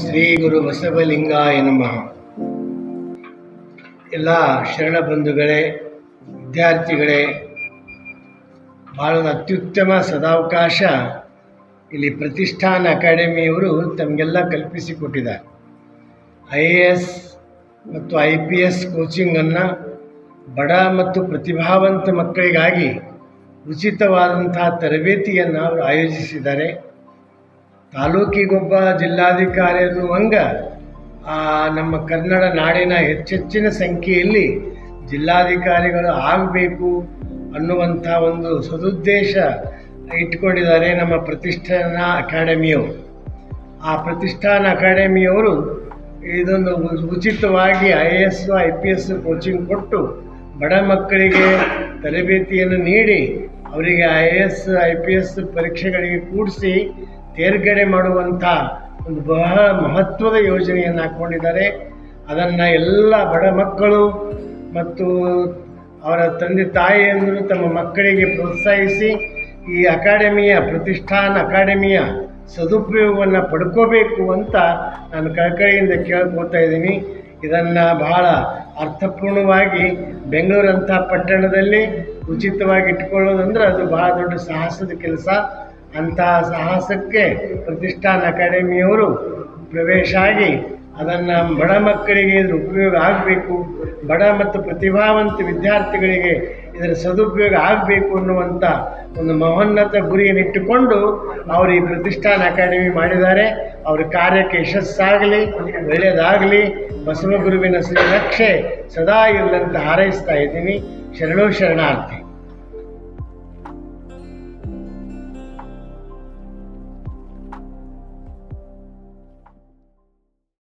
ಶ್ರೀ ಗುರು ಬಸವಲಿಂಗಾಯ ನಮಃ. ಎಲ್ಲ ಶರಣ ಬಂಧುಗಳೇ, ವಿದ್ಯಾರ್ಥಿಗಳೇ, ಭಾಳ ಅತ್ಯುತ್ತಮ ಸದಾವಕಾಶ ಇಲ್ಲಿ ಪ್ರತಿಷ್ಠಾನ ಅಕಾಡೆಮಿಯವರು ತಮಗೆಲ್ಲ ಕಲ್ಪಿಸಿಕೊಟ್ಟಿದ್ದಾರೆ. IAS ಮತ್ತು IPS ಕೋಚಿಂಗನ್ನು ಬಡ ಮತ್ತು ಪ್ರತಿಭಾವಂತ ಮಕ್ಕಳಿಗಾಗಿ ಉಚಿತವಾದಂಥ ತರಬೇತಿಯನ್ನು ಅವರು ಆಯೋಜಿಸಿದ್ದಾರೆ. ತಾಲೂಕಿಗೊಬ್ಬ ಜಿಲ್ಲಾಧಿಕಾರಿ ಅನ್ನುವಂಗ ನಮ್ಮ ಕನ್ನಡ ನಾಡಿನ ಹೆಚ್ಚೆಚ್ಚಿನ ಸಂಖ್ಯೆಯಲ್ಲಿ ಜಿಲ್ಲಾಧಿಕಾರಿಗಳು ಆಗಬೇಕು ಅನ್ನುವಂಥ ಒಂದು ಸದುದ್ದೇಶ ಇಟ್ಕೊಂಡಿದ್ದಾರೆ ನಮ್ಮ ಪ್ರತಿಷ್ಠಾನ ಅಕಾಡೆಮಿಯವರು. ಆ ಪ್ರತಿಷ್ಠಾನ ಅಕಾಡೆಮಿಯವರು ಇದೊಂದು ಉಚಿತವಾಗಿ IAS IPS ಕೋಚಿಂಗ್ ಕೊಟ್ಟು ಬಡ ಮಕ್ಕಳಿಗೆ ತರಬೇತಿಯನ್ನು ನೀಡಿ ಅವರಿಗೆ IAS IPS ಪರೀಕ್ಷೆಗಳಿಗೆ ಕೂಡಿಸಿ ತೇರ್ಗಡೆ ಮಾಡುವಂಥ ಒಂದು ಬಹಳ ಮಹತ್ವದ ಯೋಜನೆಯನ್ನು ಹಾಕ್ಕೊಂಡಿದ್ದಾರೆ. ಅದನ್ನು ಎಲ್ಲ ಬಡ ಮಕ್ಕಳು ಮತ್ತು ಅವರ ತಂದೆ ತಾಯಿಯಂದರು ತಮ್ಮ ಮಕ್ಕಳಿಗೆ ಪ್ರೋತ್ಸಾಹಿಸಿ ಈ ಅಕಾಡೆಮಿಯ ಪ್ರತಿಷ್ಠಾನ ಅಕಾಡೆಮಿಯ ಸದುಪಯೋಗವನ್ನು ಪಡ್ಕೋಬೇಕು ಅಂತ ನಾನು ಕಳಕಳಿಯಿಂದ ಕೇಳ್ಕೊಳ್ತಾ ಇದ್ದೀನಿ. ಇದನ್ನು ಬಹಳ ಅರ್ಥಪೂರ್ಣವಾಗಿ ಬೆಂಗಳೂರಂಥ ಪಟ್ಟಣದಲ್ಲಿ ಉಚಿತವಾಗಿ ಇಟ್ಕೊಳ್ಳೋದಂದ್ರೆ ಅದು ಬಹಳ ದೊಡ್ಡ ಸಾಹಸದ ಕೆಲಸ. ಅಂತಹ ಸಾಹಸಕ್ಕೆ ಪ್ರತಿಷ್ಠಾನ ಅಕಾಡೆಮಿಯವರು ಪ್ರವೇಶ ಆಗಿ ಅದನ್ನು ಬಡ ಮಕ್ಕಳಿಗೆ ಇದರ ಉಪಯೋಗ ಆಗಬೇಕು, ಬಡ ಮತ್ತು ಪ್ರತಿಭಾವಂತ ವಿದ್ಯಾರ್ಥಿಗಳಿಗೆ ಇದರ ಸದುಪಯೋಗ ಆಗಬೇಕು ಅನ್ನುವಂಥ ಒಂದು ಮಹೋನ್ನತ ಗುರಿಯನ್ನಿಟ್ಟುಕೊಂಡು ಅವರು ಈ ಪ್ರತಿಷ್ಠಾನ ಅಕಾಡೆಮಿ ಮಾಡಿದ್ದಾರೆ. ಅವರ ಕಾರ್ಯಕ್ಕೆ ಯಶಸ್ಸಾಗಲಿ, ಒಳ್ಳೆಯದಾಗಲಿ, ಬಸವ ಗುರುವಿನ ಶ್ರೀ ರಕ್ಷೆ ಸದಾ ಇರಲಂತ ಹಾರೈಸ್ತಾ ಇದ್ದೀನಿ. ಶರಣೋ ಶರಣಾರ್ಥಿ.